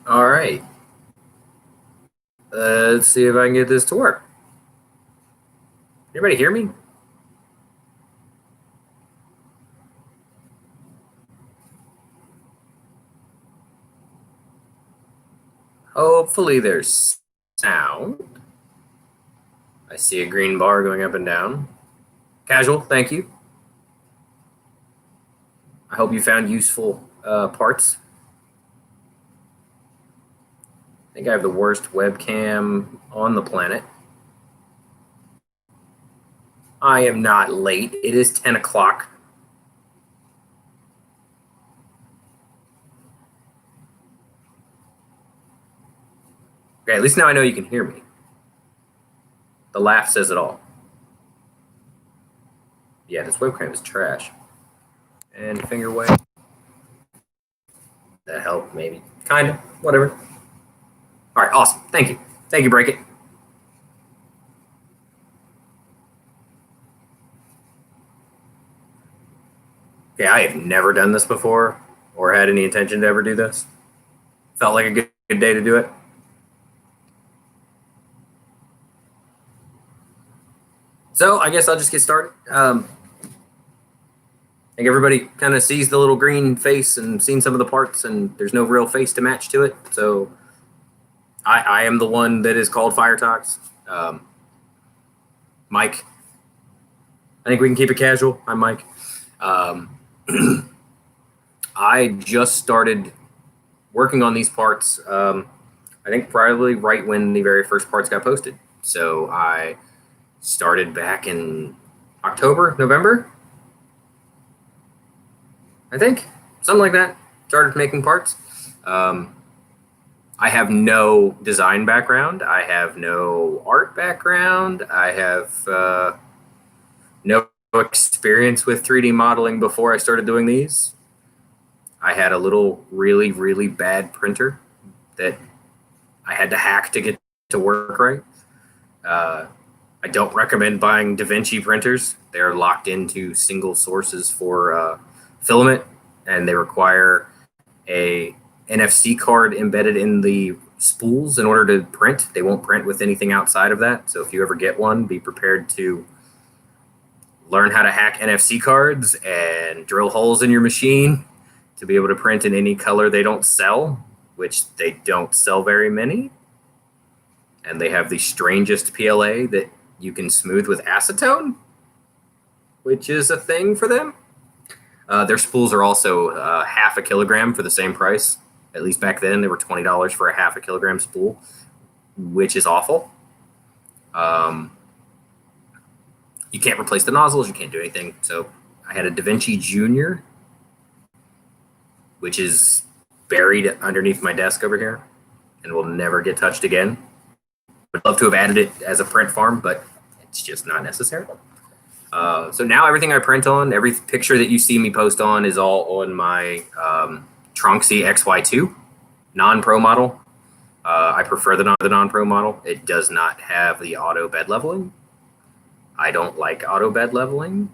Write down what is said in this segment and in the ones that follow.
All right. Let's see if I can get this to work. Anybody hear me? Hopefully there's sound. I see a green bar going up and down. Casual, thank you. I hope you found useful parts. I think I have the worst webcam on the planet. I am not late. It is 10 o'clock. Okay, at least now I know you can hear me. The laugh says it all. Yeah, this webcam is trash. And finger wave. That helped, maybe. Kind of. Whatever. All right, awesome. Thank you. Thank you, Break It. Okay, I have never done this before or had any intention to ever do this. Felt like a good day to do it. So I guess I'll just get started. I think everybody kind of sees the little green face and seen some of the parts, and there's no real face to match to it. So I am the one that is called Firetox. Mike. I think we can keep it casual. I'm Mike. I just started working on these parts, I think probably right when the very first parts got posted. So I started back in October, November, I think, something like that. Started making parts. I have no design background. I have no art background. I have no experience with 3D modeling before I started doing these. I had a little really, really bad printer that I had to hack to get to work right. I don't recommend buying DaVinci printers. They're locked into single sources for filament, and they require a NFC card embedded in the spools in order to print. They won't print with anything outside of that. So if you ever get one, be prepared to learn how to hack NFC cards and drill holes in your machine to be able to print in any color they don't sell, which they don't sell very many. And they have the strangest PLA that you can smooth with acetone, which is a thing for them. Their spools are also half a kilogram for the same price. At least back then, they were $20 for a half a kilogram spool, which is awful. You can't replace the nozzles. You can't do anything. So I had a DaVinci Junior, which is buried underneath my desk over here and will never get touched again. Would love to have added it as a print farm, but it's just not necessary. So now everything I print on, every picture that you see me post on is all on my Tronxy XY2 non-pro model. I prefer the non-pro model. It does not have the auto bed leveling. I don't like auto bed leveling.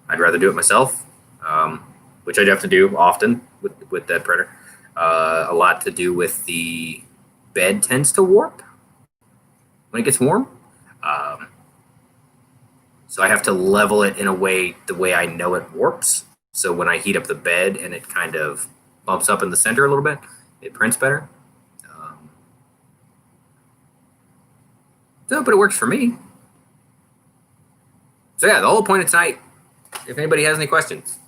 I'd rather do it myself, which I'd have to do often with that printer. A lot to do with the bed tends to warp when it gets warm. So I have to level it in a way, the way I know it warps. So when I heat up the bed and it kind of bumps up in the center a little bit, it prints better. But it works for me. So yeah, the whole point of tonight, if anybody has any questions,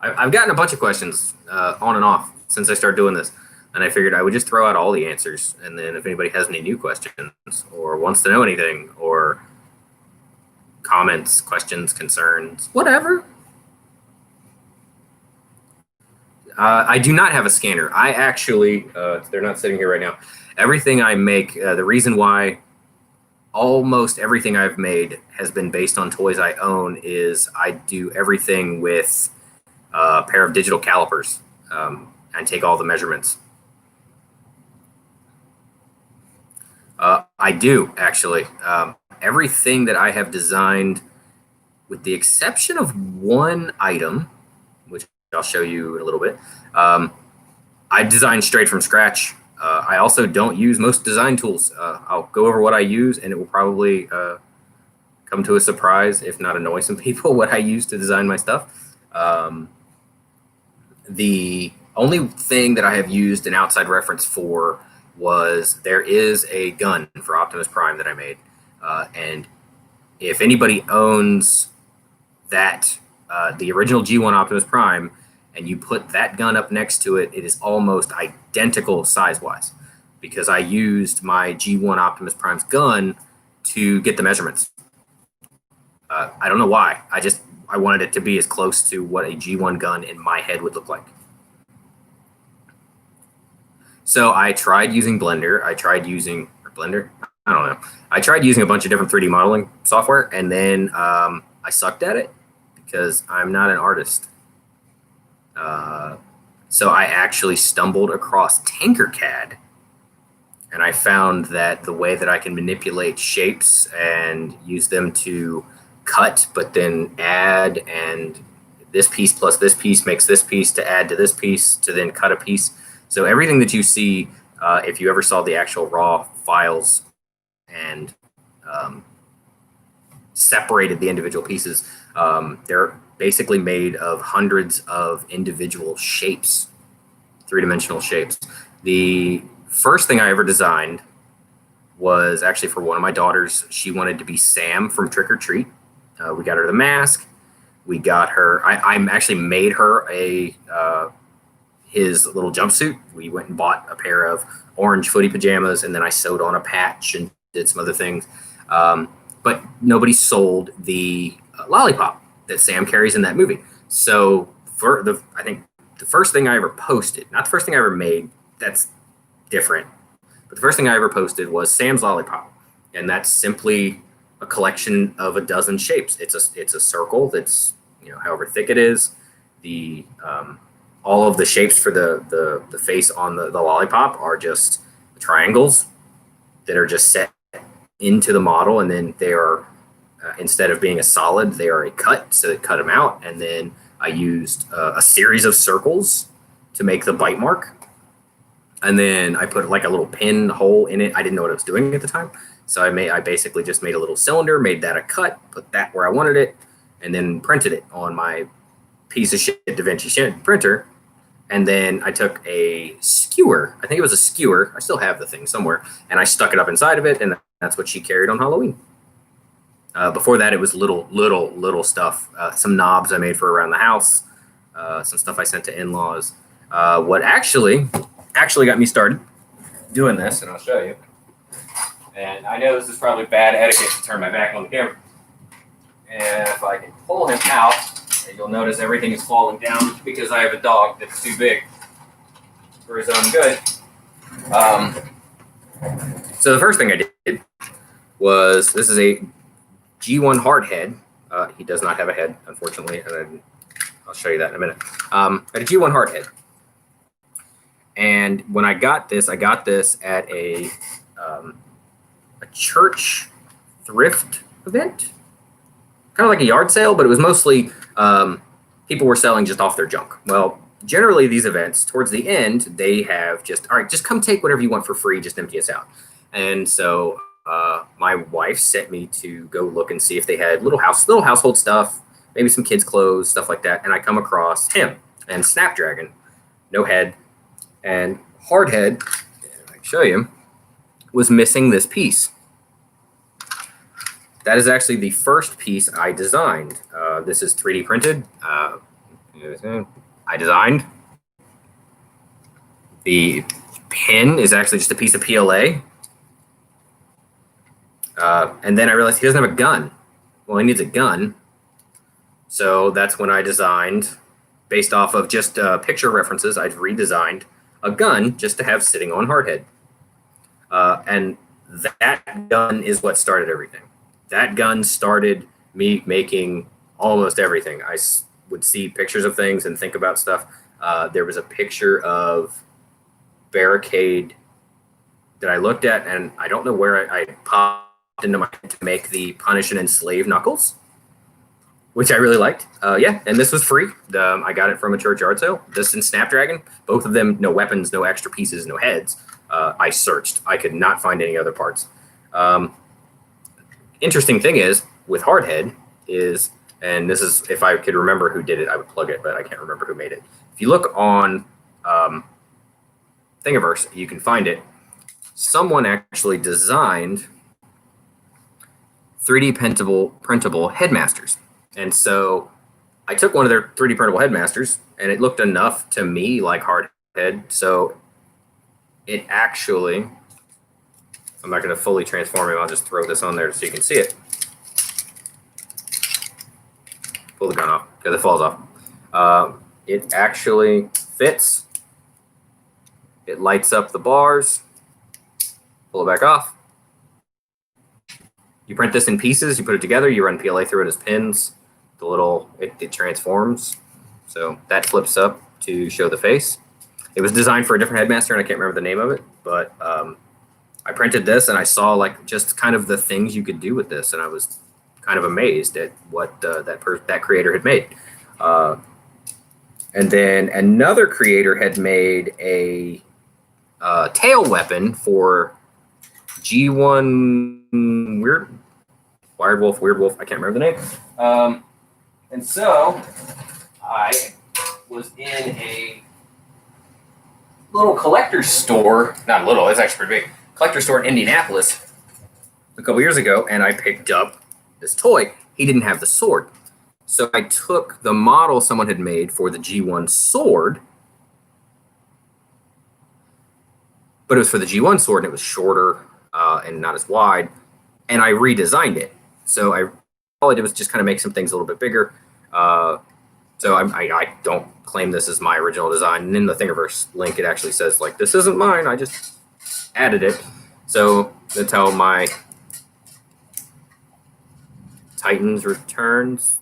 I've gotten a bunch of questions on and off since I started doing this. And I figured I would just throw out all the answers. And then if anybody has any new questions or wants to know anything or comments, questions, concerns, whatever. I do not have a scanner. I actually, they're not sitting here right now. Everything I make, the reason why almost everything I've made has been based on toys I own is I do everything with a pair of digital calipers and take all the measurements. I do, actually. Everything that I have designed, with the exception of one item, which I'll show you in a little bit, I designed straight from scratch. I also don't use most design tools. I'll go over what I use, and it will probably come to a surprise, if not annoy some people, what I use to design my stuff. The only thing that I have used an outside reference for was there is a gun for Optimus Prime that I made. And if anybody owns that, the original G1 Optimus Prime, and you put that gun up next to it, it is almost identical size-wise, because I used my G1 Optimus Prime's gun to get the measurements. I don't know why. I wanted it to be as close to what a G1 gun in my head would look like. So I tried using Blender. I tried using Blender. I don't know. I tried using a bunch of different 3D modeling software, and then I sucked at it because I'm not an artist. So I actually stumbled across Tinkercad, and I found that the way that I can manipulate shapes and use them to cut, but then add, and this piece plus this piece makes this piece to add to this piece to then cut a piece. So everything that you see, if you ever saw the actual raw files and separated the individual pieces, they're basically made of hundreds of individual shapes, three-dimensional shapes. The first thing I ever designed was actually for one of my daughters. She wanted to be Sam from Trick or Treat. We got her the mask. We got her, I actually made her his little jumpsuit. We went and bought a pair of orange footy pajamas, and then I sewed on a patch and did some other things. But nobody sold the lollipop that Sam carries in that movie. So I think the first thing I ever posted, not the first thing I ever made, that's different, but the first thing I ever posted was Sam's lollipop. And that's simply a collection of a dozen shapes. It's a circle that's, however thick it is. The all of the shapes for the face on the lollipop are just triangles that are just set into the model, and then they are instead of being a solid, they are a cut, so they cut them out. And then I used a series of circles to make the bite mark, and then I put like a little pin hole in it. I didn't know what I was doing at the time, so I basically just made a little cylinder, made that a cut, put that where I wanted it, and then printed it on my piece of shit DaVinci printer. And then I took a skewer, I think it was a skewer, I still have the thing somewhere, and I stuck it up inside of it, and that's what she carried on Halloween. Before that, it was little stuff, some knobs I made for around the house, some stuff I sent to in-laws. What actually got me started doing this, and I'll show you. And I know this is probably bad etiquette to turn my back on the camera. And if I can pull him out, you'll notice everything is falling down because I have a dog that's too big for his own good. So the first thing I did was, this is a G1 hard head. He does not have a head, unfortunately, and I'll show you that in a minute. I had a G1 hard head. And when I got this at a church thrift event, kind of like a yard sale, but it was mostly people were selling just off their junk. Well, generally these events, towards the end, they have just, all right, just come take whatever you want for free, just empty us out. And so my wife sent me to go look and see if they had little household stuff, maybe some kids' clothes, stuff like that. And I come across him and Snapdragon, no head, and Hardhead, I can show you, was missing this piece. That is actually the first piece I designed. This is 3D printed. I designed. The pin is actually just a piece of PLA. And then I realized he doesn't have a gun. Well, he needs a gun. So that's when I designed, based off of just picture references, I've redesigned a gun just to have sitting on Hardhead. And that gun is what started everything. That gun started me making almost everything. I would see pictures of things and think about stuff. There was a picture of Barricade that I looked at, and I don't know where I popped into my head to make the Punish and Enslave Knuckles, which I really liked. Yeah, and this was free. I got it from a church yard sale. This and Snapdragon, both of them, no weapons, no extra pieces, no heads. I searched. I could not find any other parts. Interesting thing is with hardhead is, and this is, if I could remember who did it, I would plug it, but I can't remember who made it. If you look on Thingiverse, you can find it. Someone actually designed 3D printable headmasters. And so I took one of their 3D printable headmasters, and it looked enough to me like hardhead. So it actually, I'm not going to fully transform it. I'll just throw this on there so you can see it. Pull the gun off because it falls off. It actually fits. It lights up the bars. Pull it back off. You print this in pieces. You put it together. You run PLA through it as pins. The little, it transforms. So that flips up to show the face. It was designed for a different headmaster, and I can't remember the name of it, but I printed this, and I saw like just kind of the things you could do with this, and I was kind of amazed at what that creator had made. And then another creator had made a tail weapon for G1 Wired Wolf, I can't remember the name. And so I was in a little collector's store, not little, it's actually pretty big, collector's store in Indianapolis a couple years ago, and I picked up this toy. He didn't have the sword. So I took the model someone had made for the G1 sword, but it was for the G1 sword, and it was shorter and not as wide, and I redesigned it. So all I did was just kind of make some things a little bit bigger. So I don't claim this as my original design. And in the Thingiverse link, it actually says, like, this isn't mine. I just added it. So that's how my Titans Returns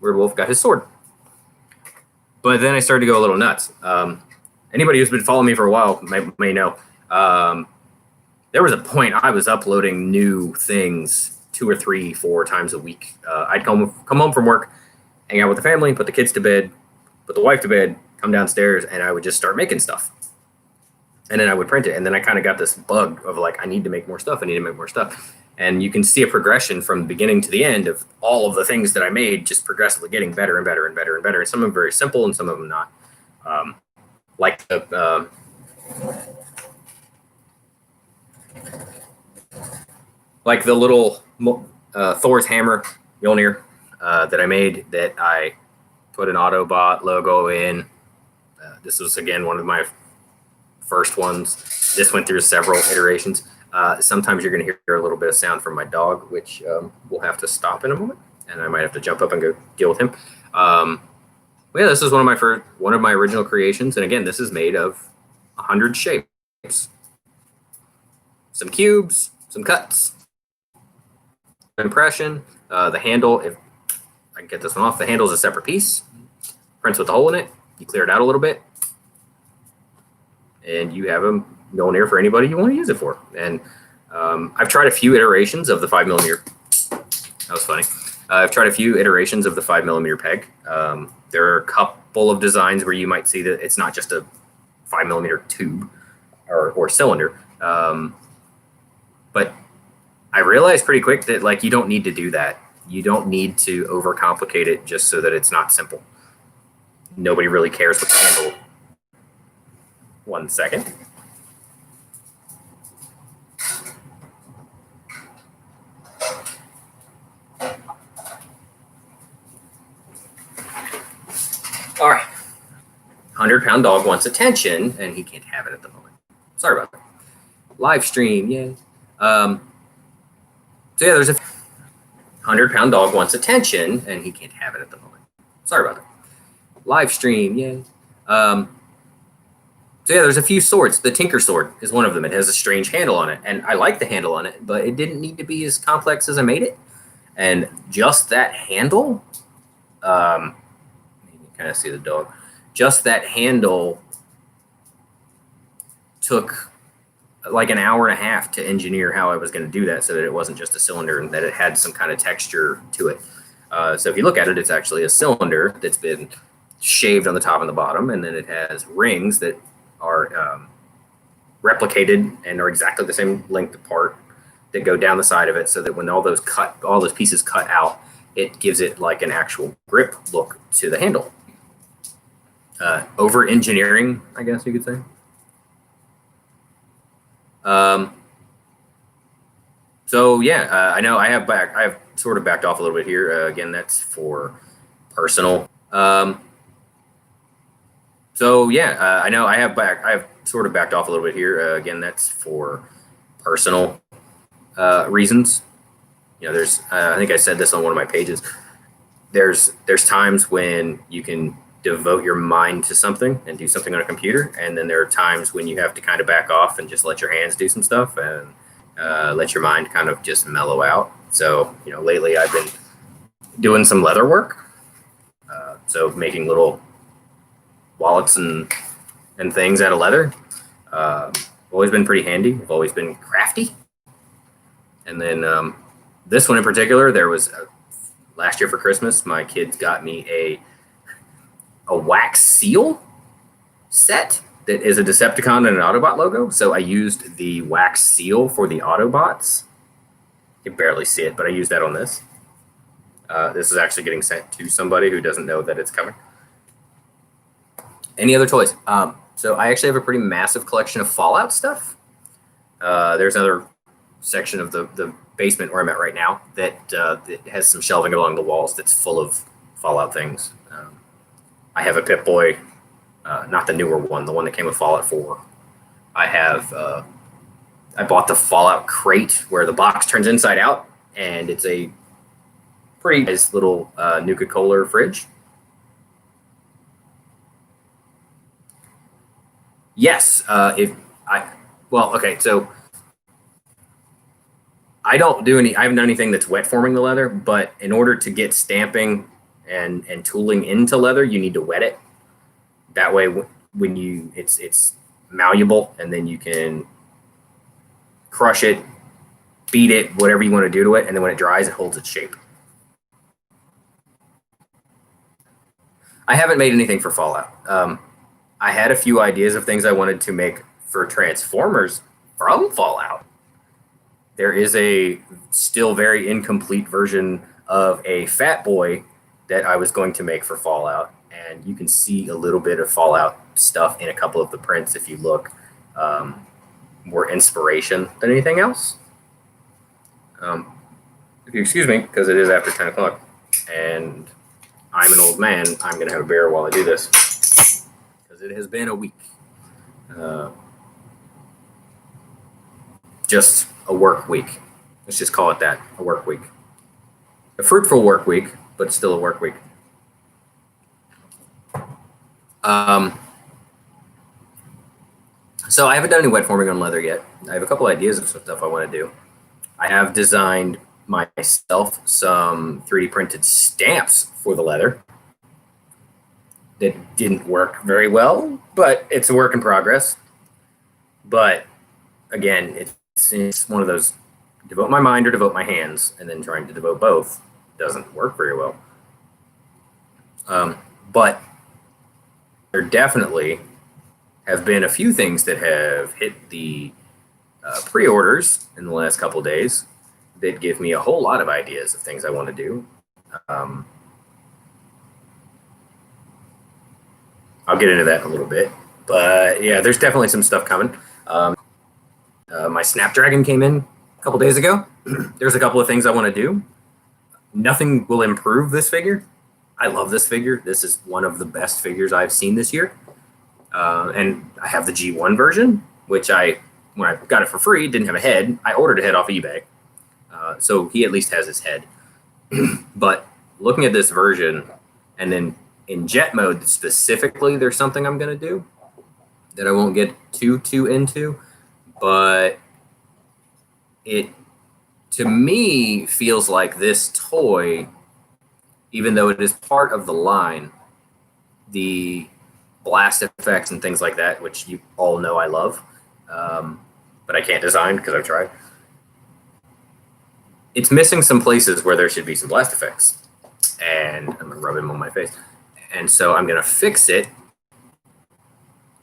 Weird Wolf got his sword. But then I started to go a little nuts. Anybody who's been following me for a while may know. There was a point I was uploading new things 2 or 3, 4 times a week. I'd come home from work, hang out with the family, put the kids to bed, put the wife to bed, come downstairs, and I would just start making stuff. And then I would print it. And then I kind of got this bug of like, I need to make more stuff. I need to make more stuff. And you can see a progression from the beginning to the end of all of the things that I made, just progressively getting better and better and better and better. And some of them very simple and some of them not. Like the little Thor's hammer, Mjolnir, that I made, that I put an Autobot logo in. This was, again, one of my first ones. This went through several iterations. Sometimes you're going to hear a little bit of sound from my dog, which we'll have to stop in a moment, and I might have to jump up and go deal with him. Yeah, this is one of my original creations, and again, this is made of 100 shapes, some cubes, some cuts, impression. The handle, if I can get this one off, the handle is a separate piece. Prints with a hole in it. You clear it out a little bit, and you have a Mjolnir for anybody you want to use it for. And I've tried a few iterations of the 5mm. That was funny. I've tried a few iterations of the 5mm peg. There are a couple of designs where you might see that it's not just a 5mm tube or cylinder. But I realized pretty quick that, like, you don't need to do that. You don't need to overcomplicate it just so that it's not simple. Nobody really cares what the handle. 1 second. All right. 100-pound dog wants attention, and he can't have it at the moment. Sorry about that. Live stream, yay. So yeah, there's a 100-pound dog wants attention, and he can't have it at the moment. Sorry about that. Live stream, yay. So yeah, there's a few swords. The Tinker Sword is one of them. It has a strange handle on it, and I like the handle on it, but it didn't need to be as complex as I made it. And just that handle, you can kind of see the dog. Just that handle took like an hour and a half to engineer how I was going to do that so that it wasn't just a cylinder and that it had some kind of texture to it. So if you look at it, it's actually a cylinder that's been shaved on the top and the bottom, and then it has rings that are replicated and are exactly the same length apart that go down the side of it, so that when all those pieces cut out, it gives it like an actual grip look to the handle. Over engineering, I guess you could say. So yeah, I know I have sort of backed off a little bit here. Again, that's for personal. So yeah, I know I have sort of backed off a little bit here. Again, that's for personal reasons. You know, there's I think I said this on one of my pages. There's times when you can devote your mind to something and do something on a computer, and then there are times when you have to kind of back off and just let your hands do some stuff and let your mind kind of just mellow out. So, you know, lately I've been doing some leather work, so making little wallets and things out of leather. Always been pretty handy. I've always been crafty. And then this one in particular, there was last year for Christmas, my kids got me a wax seal set that is a Decepticon and an Autobot logo. So I used the wax seal for the Autobots. You can barely see it, but I used that on this. This is actually getting sent to somebody who doesn't know that it's coming. Any other toys? So I actually have a pretty massive collection of Fallout stuff. There's another section of the basement where I'm at right now that has some shelving along the walls that's full of Fallout things. I have a Pip-Boy, not the newer one, the one that came with Fallout 4. I have, I bought the Fallout crate where the box turns inside out, and it's a pretty nice little Nuka-Cola fridge. Yes, okay, so I haven't done anything that's wet forming the leather, but in order to get stamping and tooling into leather, you need to wet it. That way, when it's malleable, and then you can crush it, beat it, whatever you want to do to it, and then when it dries, it holds its shape. I haven't made anything for Fallout. I had a few ideas of things I wanted to make for Transformers from Fallout. There is a still very incomplete version of a Fat Boy that I was going to make for Fallout, and you can see a little bit of Fallout stuff in a couple of the prints if you look. More inspiration than anything else. If you excuse me, because it is after 10 o'clock, and I'm an old man, I'm going to have a beer while I do this, because it has been a week. Just a work week. Let's just call it that, a work week. A fruitful work week, but still a work week. So I haven't done any wet forming on leather yet. I have a couple ideas of some stuff I want to do. I have designed myself some 3D printed stamps for the leather that didn't work very well, but it's a work in progress. But again, it's one of those devote my mind or devote my hands, and then trying to devote both doesn't work very well. But there definitely have been a few things that have hit the pre-orders in the last couple of days that give me a whole lot of ideas of things I want to do. I'll get into that in a little bit, but yeah, there's definitely some stuff coming. My Snapdragon came in a couple days ago. There's a couple of things I want to do. Nothing will improve this figure. I love this figure. This is one of the best figures I've seen this year. And I have the G1 version, which when I got it for free, didn't have a head. I ordered a head off eBay. So he at least has his head. But looking at this version, and then in jet mode specifically, there's something I'm going to do that I won't get too into. But it, to me, feels like this toy, even though it is part of the line, the blast effects and things like that, which you all know I love, but I can't design because I've tried. It's missing some places where there should be some blast effects, and I'm gonna rub them on my face. And so I'm gonna fix it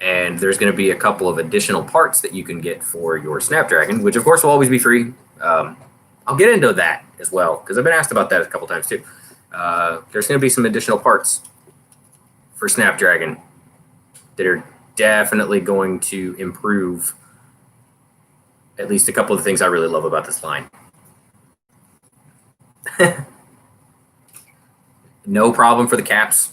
And there's going to be a couple of additional parts that you can get for your Snapdragon, which of course will always be free. I'll get into that as well because I've been asked about that a couple times too. There's going to be some additional parts for Snapdragon that are definitely going to improve at least a couple of the things I really love about this line. No problem for the caps.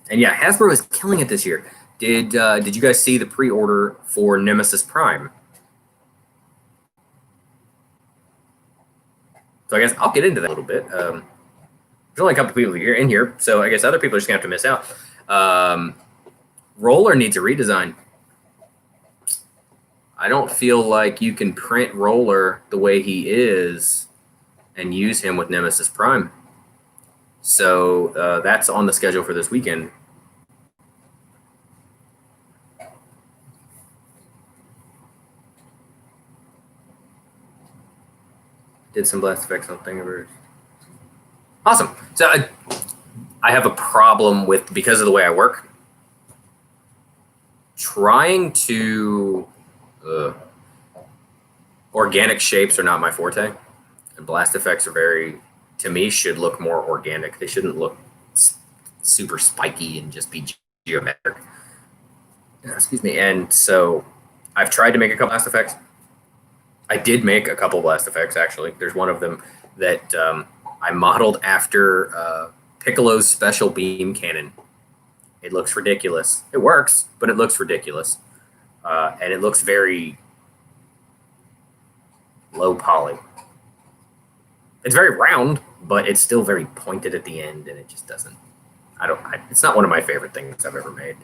And yeah, Hasbro is killing it this year. Did you guys see the pre-order for Nemesis Prime? So I guess I'll get into that a little bit. There's only a couple people here in here, so I guess other people are just gonna have to miss out. Roller needs a redesign. I don't feel like you can print Roller the way he is and use him with Nemesis Prime. So that's on the schedule for this weekend. Did some blast effects on Thingiverse. Awesome. So I have a problem with, because of the way I work, trying to organic shapes are not my forte, and blast effects are very, to me, should look more organic. They shouldn't look super spiky and just be geometric. Excuse me. And so I've tried to make a couple blast effects. I did make a couple blast effects, actually. There's one of them that I modeled after Piccolo's special beam cannon. It looks ridiculous. It works, but it looks ridiculous. And it looks very low poly. It's very round, but it's still very pointed at the end, and it just doesn't. It's not one of my favorite things I've ever made.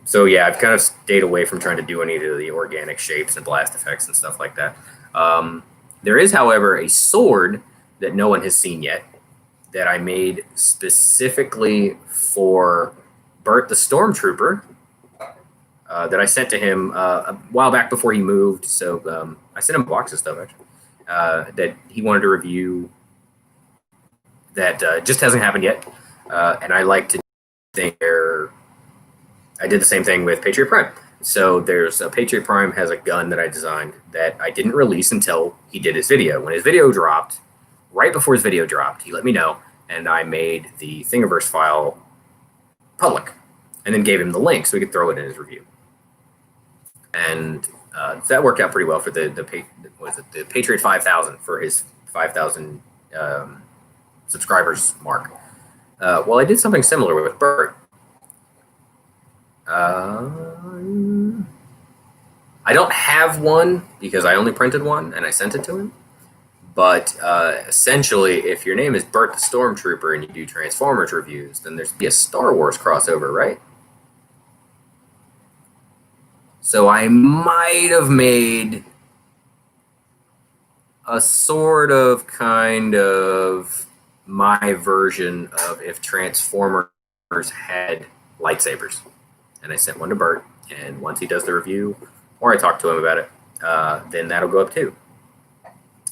So yeah, I've kind of stayed away from trying to do any of the organic shapes and blast effects and stuff like that. There is, however, a sword that no one has seen yet that I made specifically for Bert the Stormtrooper that I sent to him a while back before he moved. So I sent him a box of stuff, actually, that he wanted to review that just hasn't happened yet. And I like to think I did the same thing with Patriot Prime. So there's Patriot Prime has a gun that I designed that I didn't release until he did his video. When his video dropped, right before his video dropped, he let me know, and I made the Thingiverse file public, and then gave him the link so he could throw it in his review. And that worked out pretty well for the Patriot 5000 for his 5,000 subscribers mark. Well, I did something similar with Bert. I don't have one because I only printed one and I sent it to him. But essentially, if your name is Bert the Stormtrooper and you do Transformers reviews, then there's be a Star Wars crossover, right? So I might have made a sort of kind of my version of if Transformers had lightsabers. And I sent one to Bert, and once he does the review, or I talk to him about it, then that'll go up too.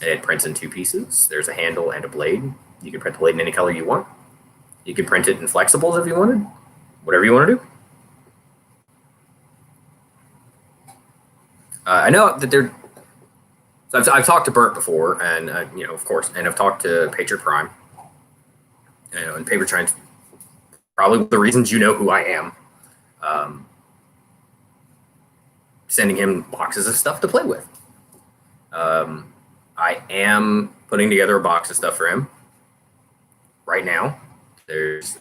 And it prints in two pieces. There's a handle and a blade. You can print the blade in any color you want. You can print it in flexibles if you wanted. Whatever you want to do. I know that they're... So I've talked to Bert before, and, of course, and I've talked to Patriot Prime. And Patriot Prime's probably the reasons you know who I am. Sending him boxes of stuff to play with. I am putting together a box of stuff for him right now. There's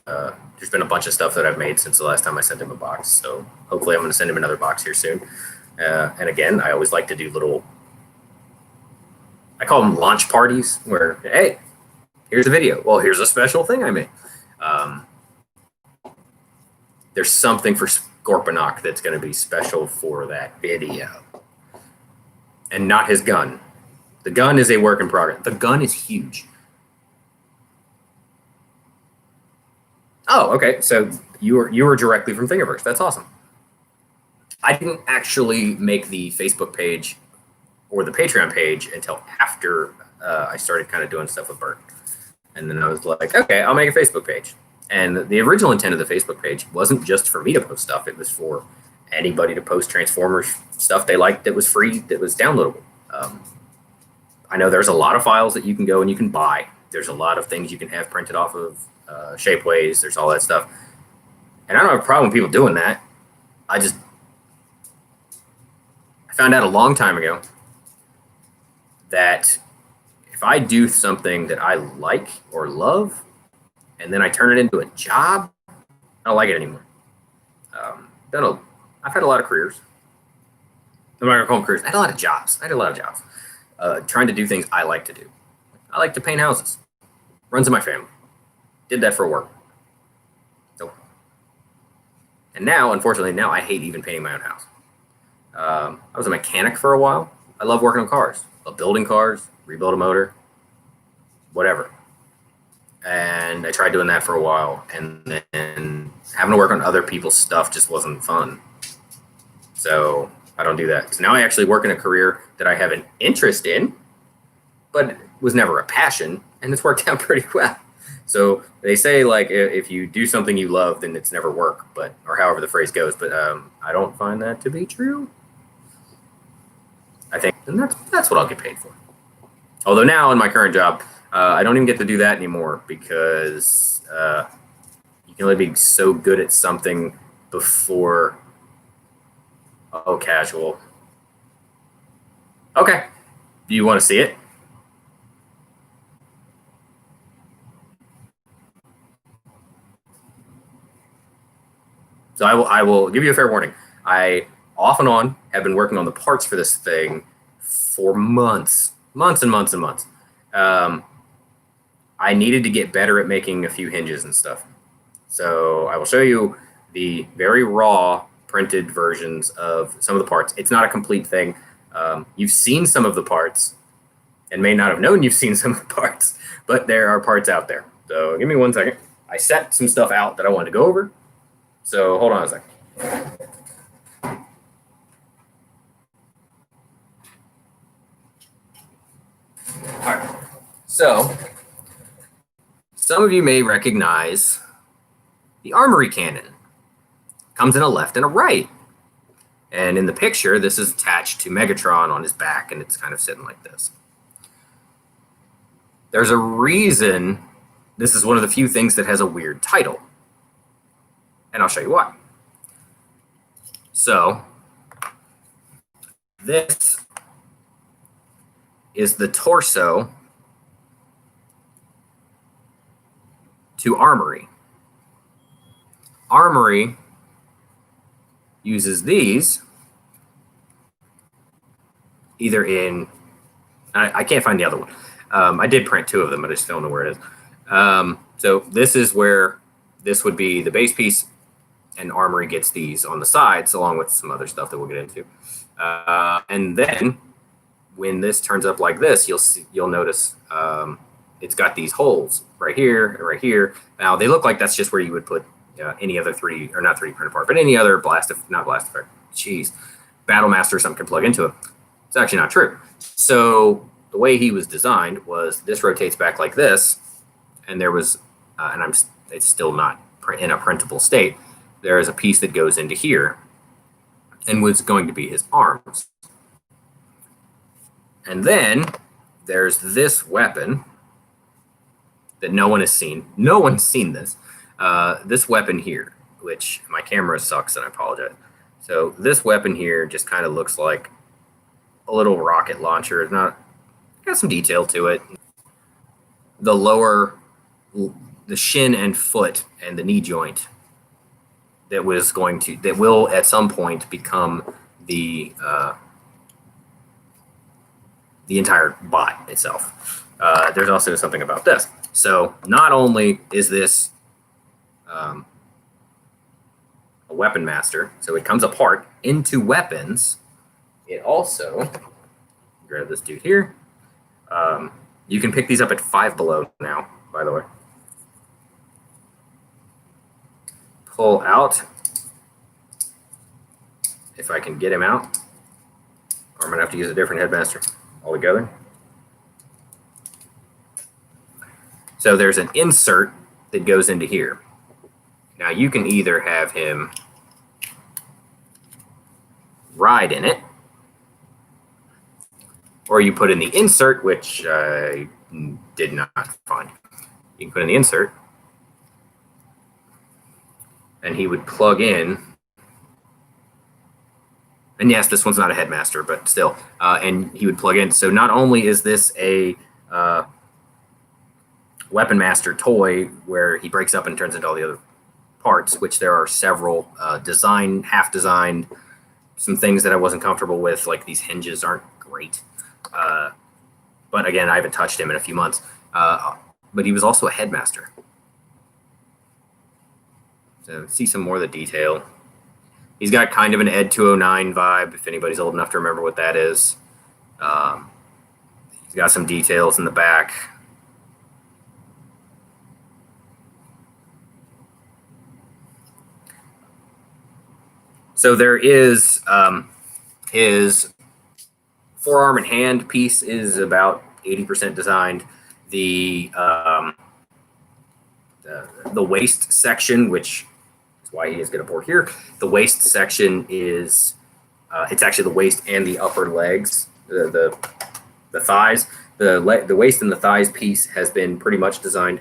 been a bunch of stuff that I've made since the last time I sent him a box, so hopefully I'm going to send him another box here soon. And again, I always like to do little, I call them launch parties, where, hey, here's a video. Well, here's a special thing I made. There's something for Scorponok that's going to be special for that video. And not his gun. The gun is a work in progress. The gun is huge. Oh, okay. So you were directly from Thingiverse. That's awesome. I didn't actually make the Facebook page or the Patreon page until after I started kind of doing stuff with Bert. And then I was like, okay, I'll make a Facebook page. And the original intent of the Facebook page wasn't just for me to post stuff. It was for anybody to post Transformers stuff they liked that was free, that was downloadable. I know there's a lot of files that you can go and you can buy. There's a lot of things you can have printed off of Shapeways. There's all that stuff. And I don't have a problem with people doing that. I found out a long time ago that if I do something that I like or love, and then I turn it into a job, I don't like it anymore. I've had a lot of careers. I'm not gonna call them careers. I had a lot of jobs. Trying to do things I like to do. I like to paint houses. Runs in my family. Did that for work. So, and now, unfortunately, I hate even painting my own house. I was a mechanic for a while. I love working on cars. I love building cars, rebuild a motor, whatever. And I tried doing that for a while, and then having to work on other people's stuff just wasn't fun. So I don't do that. So now I actually work in a career that I have an interest in, but was never a passion, and it's worked out pretty well. So they say, like, if you do something you love, then it's never work, or however the phrase goes. But I don't find that to be true. I think, and that's what I'll get paid for. Although now in my current job, I don't even get to do that anymore because you can only be so good at something before. Oh, casual. Okay. Do you want to see it? So I will give you a fair warning. I off and on have been working on the parts for this thing for months and months and months. I needed to get better at making a few hinges and stuff. So I will show you the very raw printed versions of some of the parts. It's not a complete thing. You've seen some of the parts and may not have known you've seen some of the parts, but there are parts out there. So give me 1 second. I set some stuff out that I wanted to go over. So hold on a second. All right. So some of you may recognize the armory cannon. Comes in a left and a right. And in the picture, this is attached to Megatron on his back, and it's kind of sitting like this. There's a reason this is one of the few things that has a weird title. And I'll show you why. So, this is the torso to Armory. Armory uses these either in, I can't find the other one. I did print 2 of them, but I just don't know where it is. So this is where this would be the base piece, and Armory gets these on the sides along with some other stuff that we'll get into. And then when this turns up like this, you'll notice it's got these holes right here and right here. Now they look like that's just where you would put any other 3D, or not 3D printed part, but any other Battle Master or something can plug into it. It's actually not true. So the way he was designed was this rotates back like this, and there was, it's still not in a printable state. There is a piece that goes into here and was going to be his arms. And then there's this weapon that no one has seen. No one's seen this. This weapon here, which my camera sucks and I apologize. So this weapon here just kind of looks like a little rocket launcher. It's got some detail to it. The the shin and foot and the knee joint that will at some point become the entire bot itself. There's also something about this. So not only is this a weapon master, so it comes apart into weapons, it also, grab this dude here, you can pick these up at $5 Below now, by the way. Pull out, if I can get him out, or I'm gonna have to use a different headmaster altogether. So there's an insert that goes into here. Now you can either have him ride in it, or you put in the insert, which I did not find. You can put in the insert, and he would plug in. And yes, this one's not a headmaster, but still. And he would plug in. So not only is this a Weapon Master toy where he breaks up and turns into all the other parts, which there are several half designed, some things that I wasn't comfortable with, like these hinges aren't great. But again, I haven't touched him in a few months. But he was also a headmaster. So see some more of the detail. He's got kind of an Ed 209 vibe, if anybody's old enough to remember what that is. He's got some details in the back. So there is his forearm and hand piece is about 80% designed. The waist section, which is why he is going to pour here. The waist section is it's actually the waist and the upper legs, the thighs. The waist and the thighs piece has been pretty much designed,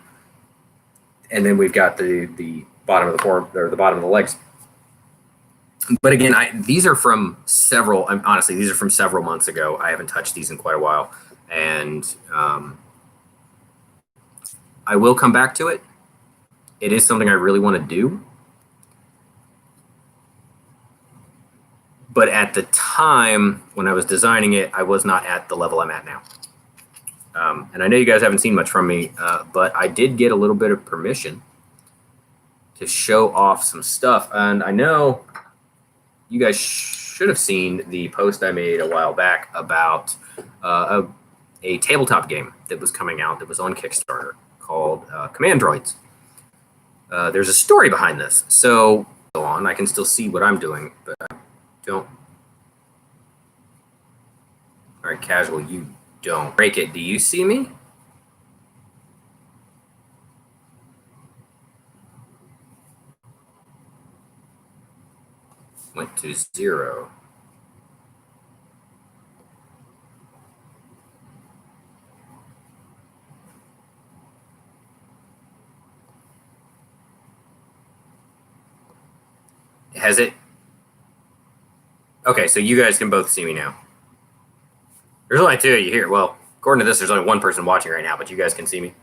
and then we've got the bottom of the form or the bottom of the legs. But again, these are from several. Honestly, these are from several months ago. I haven't touched these in quite a while, and I will come back to it. It is something I really want to do, but at the time when I was designing it, I was not at the level I'm at now. And I know you guys haven't seen much from me, but I did get a little bit of permission to show off some stuff, and I know you guys should have seen the post I made a while back about a tabletop game that was coming out that was on Kickstarter called Command Droids. There's a story behind this. So go on, I can still see what I'm doing, but I don't. All right, casual, you don't. Break it. Do you see me? Went to 0. Has it? Okay, so you guys can both see me now. There's only 2 of you here. Well, according to this, there's only 1 person watching right now, but you guys can see me.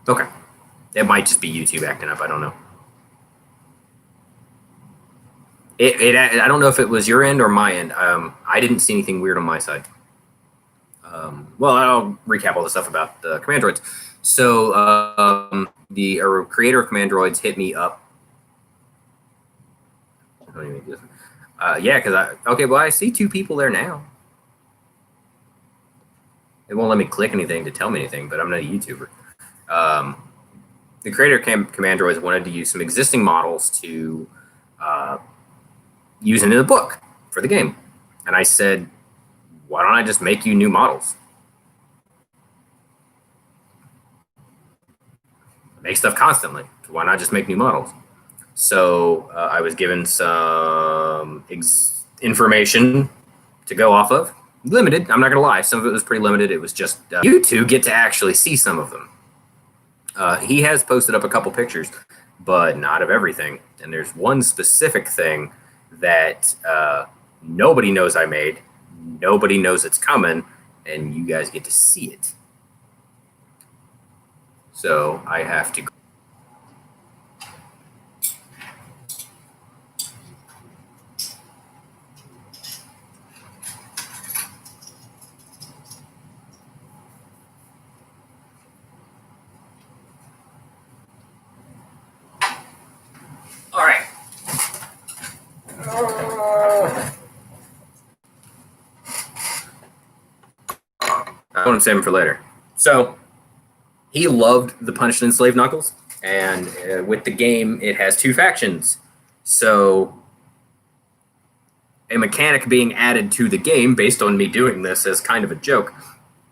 Okay. It might just be YouTube acting up. I don't know. I don't know if it was your end or my end. I didn't see anything weird on my side. Well, I'll recap all the stuff about the Command Droids. So the creator of Command Droids hit me up. Yeah, because I see 2 people there now. It won't let me click anything to tell me anything, but I'm not a YouTuber. The creator of Command Droids wanted to use some existing models to use into the book for the game. And I said, why don't I just make you new models? I make stuff constantly. Why not just make new models? So I was given some information to go off of. Limited, I'm not going to lie. Some of it was pretty limited. It was just you 2 get to actually see some of them. He has posted up a couple pictures, but not of everything. And there's one specific thing that nobody knows I made. Nobody knows it's coming, and you guys get to see it. So I have to. All right. I want to save him for later. So he loved the Punished and Enslaved Knuckles, and with the game, it has 2 factions. So a mechanic being added to the game based on me doing this as kind of a joke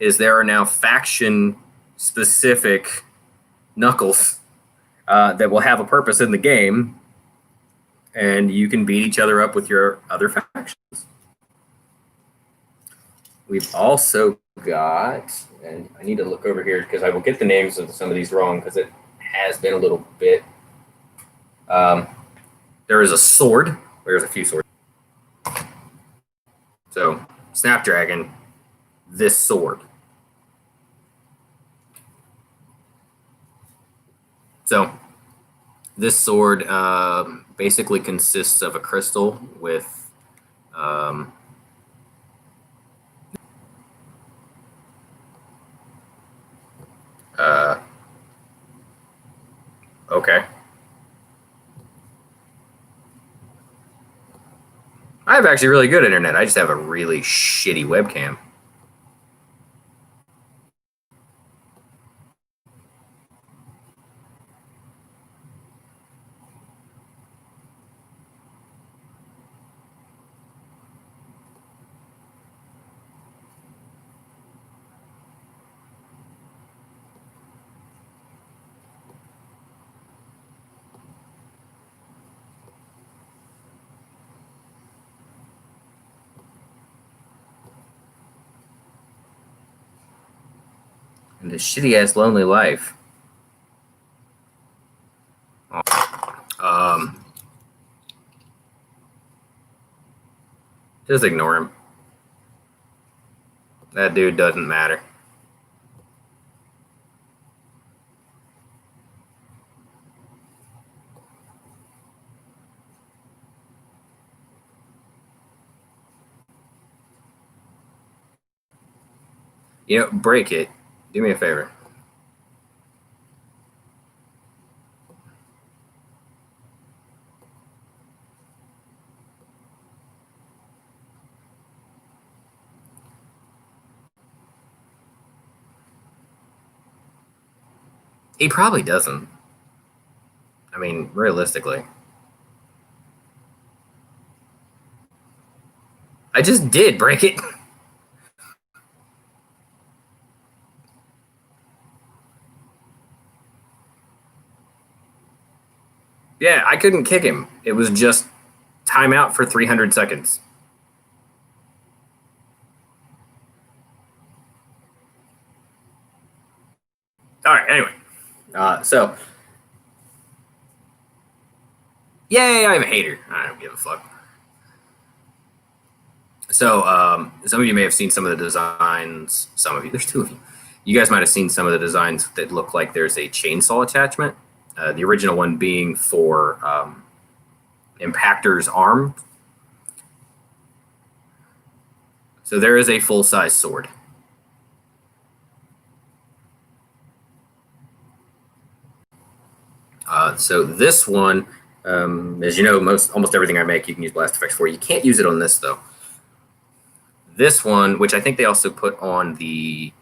is there are now faction-specific knuckles that will have a purpose in the game, and you can beat each other up with your other factions. We've also got, and I need to look over here because I will get the names of some of these wrong because it has been a little bit. There is a sword. There's a few swords. So, Snapdragon, this sword. So, this sword basically consists of a crystal with okay. I have actually really good internet. I just have a really shitty webcam. And this shitty ass lonely life. Just ignore him. That dude doesn't matter. You know, break it. Do me a favor. He probably doesn't. I mean, realistically. I just did break it. Yeah, I couldn't kick him. It was just timeout for 300 seconds. All right, anyway. So, yay, I'm a hater. I don't give a fuck. So, some of you may have seen some of the designs. Some of you, there's two of you. You guys might have seen some of the designs that look like there's a chainsaw attachment. The original one being for Impactor's arm. So there is a full-size sword. So this one, as you know, almost everything I make you can use blast effects for. You can't use it on this though. This one, which I think they also put on the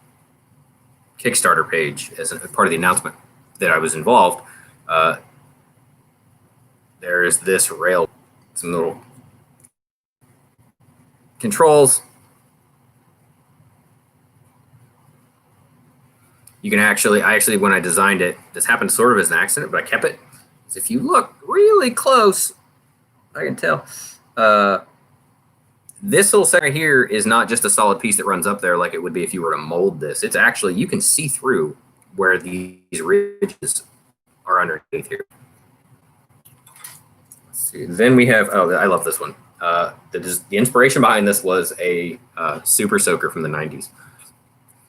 Kickstarter page as a part of the announcement that I was involved, there is this rail, some little controls. You can actually, when I designed it, this happened sort of as an accident, but I kept it. Because if you look really close, I can tell. This little section right here is not just a solid piece that runs up there like it would be if you were to mold this. It's actually, you can see through where these ridges are underneath here. Let's see. Then we have, oh, I love this one. The inspiration behind this was a Super Soaker from the 90s.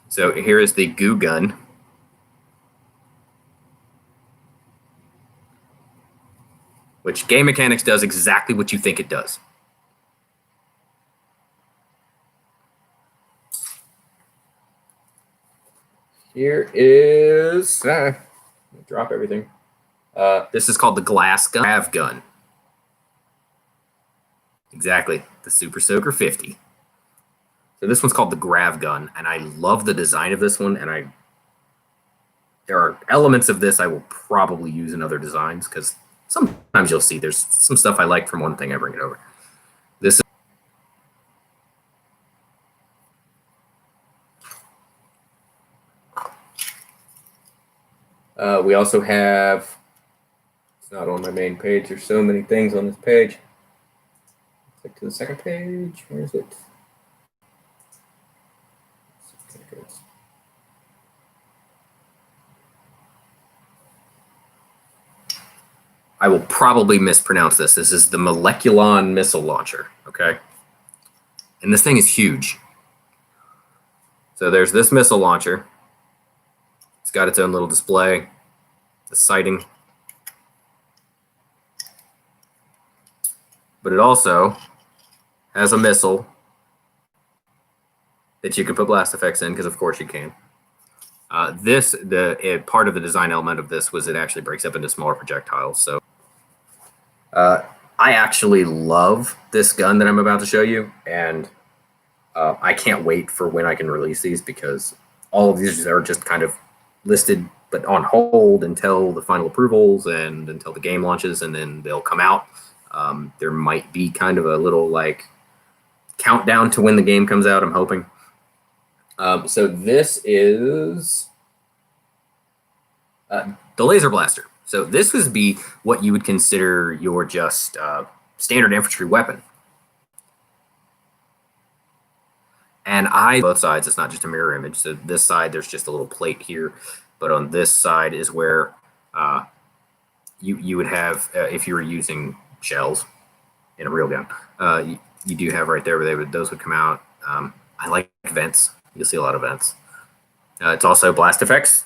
So here is the goo gun. Which Game Mechanics does exactly what you think it does. Here is, drop everything. This is called the glass gun, grav gun. Exactly, the Super Soaker 50. So this one's called the grav gun, and I love the design of this one, and there are elements of this I will probably use in other designs, because sometimes you'll see there's some stuff I like from one thing, I bring it over. This We also have, it's not on my main page, there's so many things on this page. Click to the second page, where is it? I will probably mispronounce this. This is the Moleculon missile launcher, okay? And this thing is huge. So there's this missile launcher. It's got its own little display, the sighting. But it also has a missile that you can put blast effects in, because of course you can. Part of the design element of this was it actually breaks up into smaller projectiles. So I actually love this gun that I'm about to show you, and I can't wait for when I can release these, because all of these are just kind of listed but on hold until the final approvals and until the game launches, and then they'll come out. There might be kind of a little like countdown to when the game comes out, I'm hoping. So this is the laser blaster. So this would be what you would consider your just standard infantry weapon. And both sides, it's not just a mirror image. So this side, there's just a little plate here. But on this side is where you would have, if you were using shells in a real gun, you do have right there where those would come out. I like vents. You'll see a lot of vents. It's also blast effects.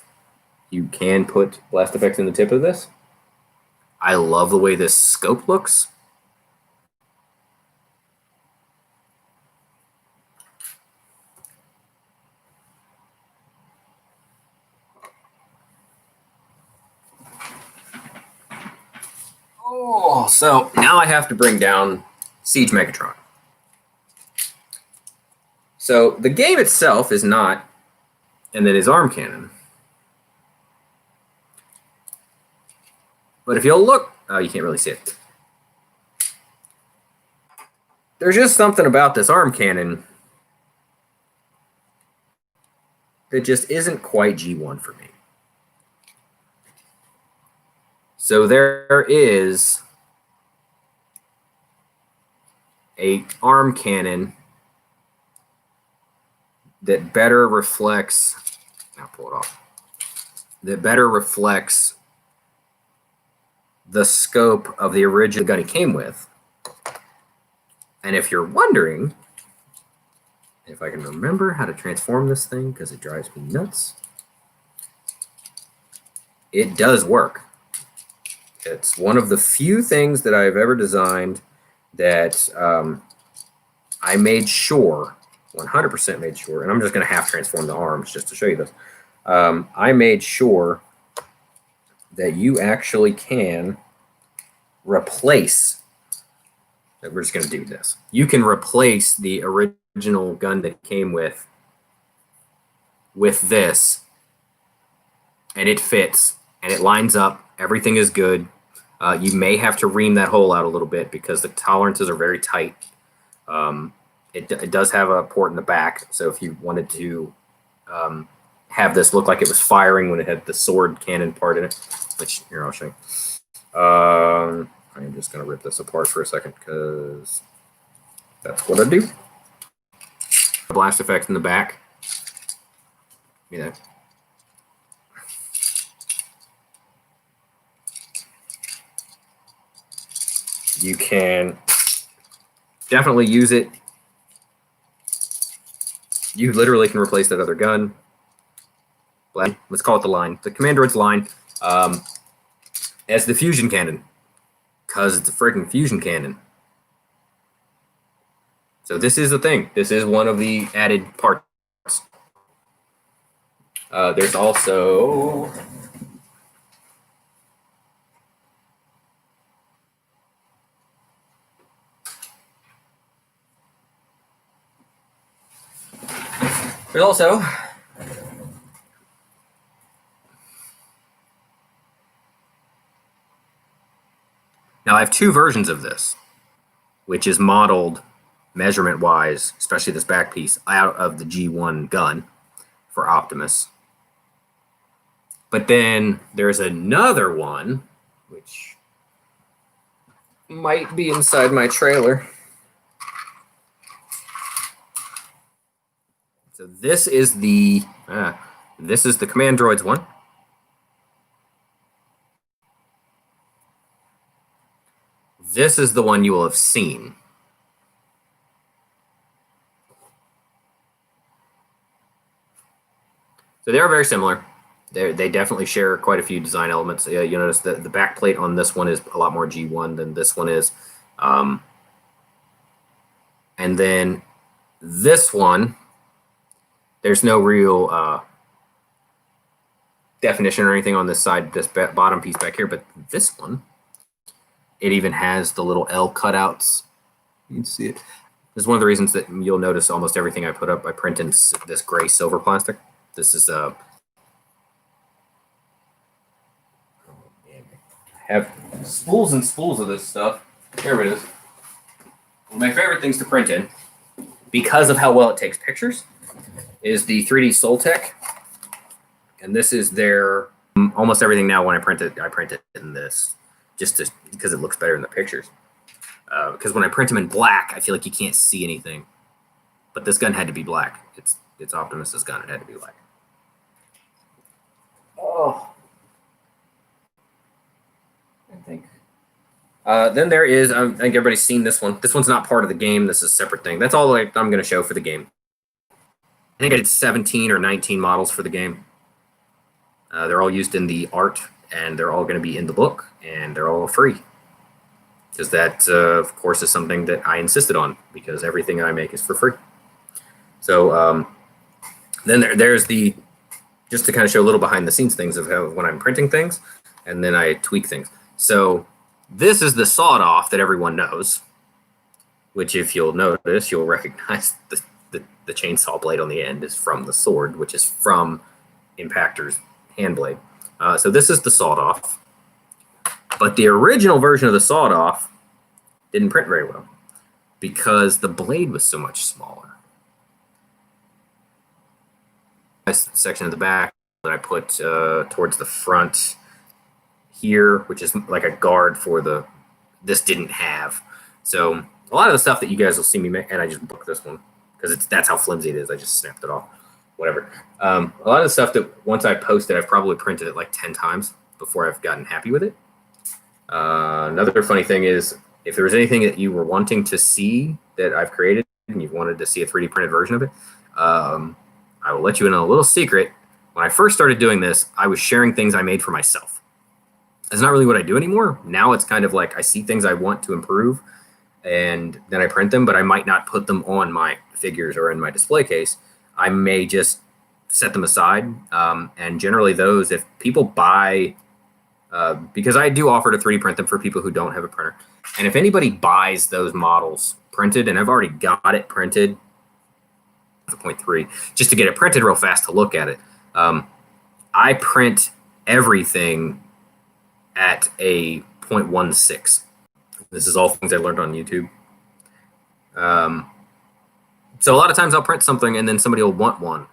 You can put blast effects in the tip of this. I love the way this scope looks. Oh, so now I have to bring down Siege Megatron. So the game itself is not, and then his arm cannon. But if you'll look, oh, you can't really see it. There's just something about this arm cannon that just isn't quite G1 for me. So there is an arm cannon that better reflects, now pull it off, that better reflects the scope of the original gun it came with. And if you're wondering if I can remember how to transform this thing, because it drives me nuts, it does work. It's one of the few things that I've ever designed that I made sure, 100% made sure, and I'm just going to half transform the arms just to show you this. I made sure that you actually can replace, we're just going to do this. You can replace the original gun that came with this, and it fits, and it lines up. Everything is good. You may have to ream that hole out a little bit because the tolerances are very tight. It does have a port in the back, so if you wanted to have this look like it was firing when it had the sword cannon part in it, which here I'll show you. I'm just going to rip this apart for a second because that's what I do. Blast effect in the back. You know. You can definitely use it. You literally can replace that other gun. Let's call it the line. The command droid's line as the fusion cannon, because it's a freaking fusion cannon. So this is the thing. This is one of the added parts. There's also now I have two versions of this, which is modeled measurement-wise, especially this back piece, out of the G1 gun for Optimus. But then there's another one, which might be inside my trailer. So this is the Command Droids one. This is the one you will have seen. So they are very similar. They definitely share quite a few design elements. You notice that the back plate on this one is a lot more G1 than this one is. And then this one, there's no real definition or anything on this side, this bottom piece back here, but this one, it even has the little L cutouts. You can see it. This is one of the reasons that you'll notice almost everything I put up, I print in this gray silver plastic. This is have spools and spools of this stuff. Here it is. One of my favorite things to print in, because of how well it takes pictures, is the 3D Soltech. And this is their almost everything now. When I print it in this, because it looks better in the pictures. Because when I print them in black, I feel like you can't see anything. But this gun had to be black. It's Optimus's gun. It had to be black. Oh. I think. Then there is, I think everybody's seen this one. This one's not part of the game. This is a separate thing. That's all I'm going to show for the game. I think I did 17 or 19 models for the game. They're all used in the art, and they're all going to be in the book, and they're all free. Because that, of course, is something that I insisted on, because everything I make is for free. So then there's just to kind of show a little behind the scenes things of how when I'm printing things, and then I tweak things. So this is the sawed off that everyone knows, which if you'll notice, you'll recognize the chainsaw blade on the end is from the sword, which is from Impactor's hand blade. So this is the sawed off. But the original version of the sawed off didn't print very well because the blade was so much smaller. This section of the back that I put towards the front here, which is like a guard for this didn't have. So a lot of the stuff that you guys will see me make, and I just booked this one because that's how flimsy it is. I just snapped it off. Whatever. A lot of the stuff that once I posted, I've probably printed it like 10 times before I've gotten happy with it. Another funny thing is, if there was anything that you were wanting to see that I've created and you wanted to see a 3D printed version of it, I will let you in on a little secret. When I first started doing this, I was sharing things I made for myself. That's not really what I do anymore. Now it's kind of like I see things I want to improve and then I print them, but I might not put them on my figures or in my display case. I may just set them aside. And generally those, if people buy, because I do offer to 3D print them for people who don't have a printer. And if anybody buys those models printed, and I've already got it printed, 0.3, just to get it printed real fast to look at it, I print everything at a 0.16. This is all things I learned on YouTube. So a lot of times I'll print something and then somebody will want one.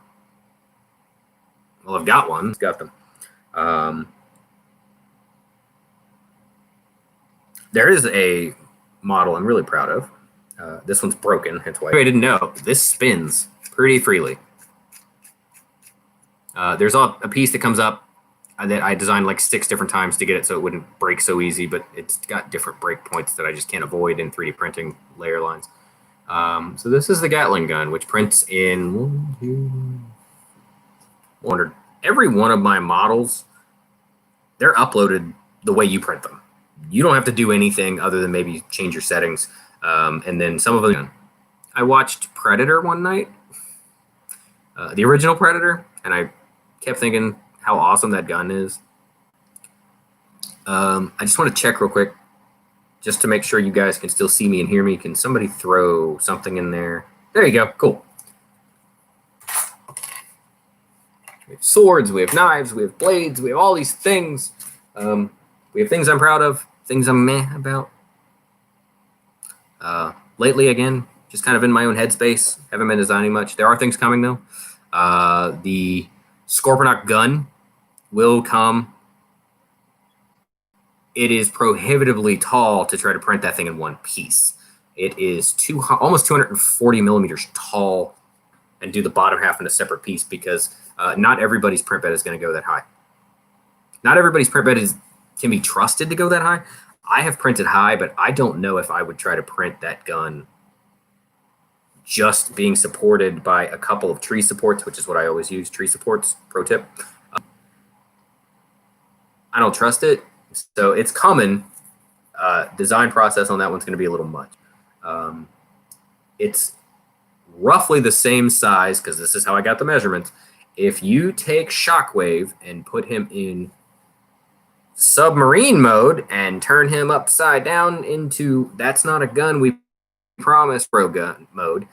Well, I've got one. I've got them. There is a model I'm really proud of. This one's broken, hence why I didn't know. This spins pretty freely. There's a piece that comes up that I designed like 6 different times to get it so it wouldn't break so easy, but it's got different break points that I just can't avoid in 3D printing layer lines. So this is the Gatling gun, which prints in 100. Every one of my models, they're uploaded the way you print them. You don't have to do anything other than maybe change your settings. And then some of them, I watched Predator one night, the original Predator, and I kept thinking how awesome that gun is. I just want to check real quick, just to make sure you guys can still see me and hear me. Can somebody throw something in there? There you go. Cool. We have swords, we have knives, we have blades, we have all these things. We have things I'm proud of, things I'm meh about. Lately, again, just kind of in my own headspace. Haven't been designing much. There are things coming, though. The Scorponok gun will come. It is prohibitively tall to try to print that thing in one piece. It is almost 240 millimeters tall, and do the bottom half in a separate piece because not everybody's print bed is going to go that high. Not everybody's print bed can be trusted to go that high. I have printed high, but I don't know if I would try to print that gun just being supported by a couple of tree supports, which is what I always use, tree supports, pro tip. I don't trust it. So it's coming. Design process on that one's going to be a little much. It's roughly the same size, because this is how I got the measurements. If you take Shockwave and put him in submarine mode and turn him upside down into that's not a gun we promise pro gun mode,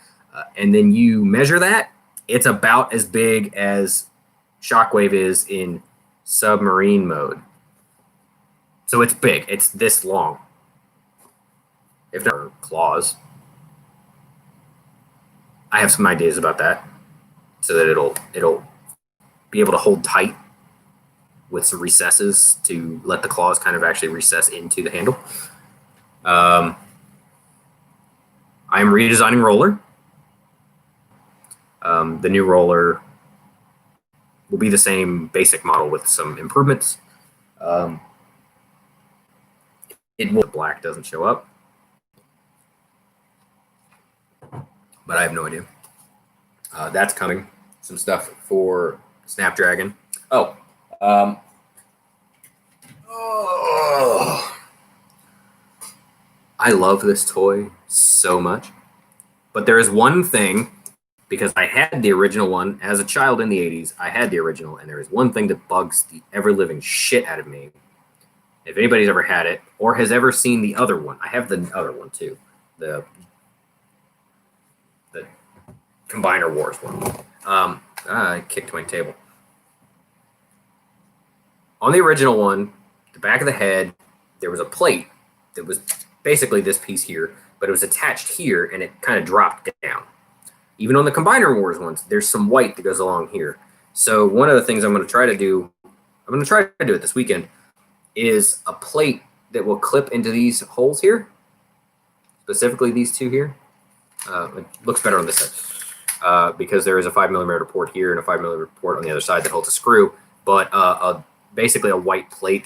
and then you measure that, it's about as big as Shockwave is in submarine mode. So it's big. It's this long. If not claws. I have some ideas about that, so that it'll be able to hold tight with some recesses to let the claws kind of actually recess into the handle. I am redesigning roller. The new roller will be the same basic model with some improvements. The black doesn't show up, but I have no idea. That's coming. Some stuff for Snapdragon. Oh, I love this toy so much. But there is one thing, because I had the original one as a child in the 80s. I had the original, and there is one thing that bugs the ever-living shit out of me. If anybody's ever had it or has ever seen the other one, I have the other one too. The Combiner Wars one. I kicked my table. On the original one, the back of the head, there was a plate that was basically this piece here, but it was attached here and it kind of dropped down. Even on the Combiner Wars ones, there's some white that goes along here. So one of the things I'm going to try to do it this weekend, is a plate that will clip into these holes here, specifically these two here. It looks better on this side because there is a 5mm port here and a 5mm port on the other side that holds a screw, but basically a white plate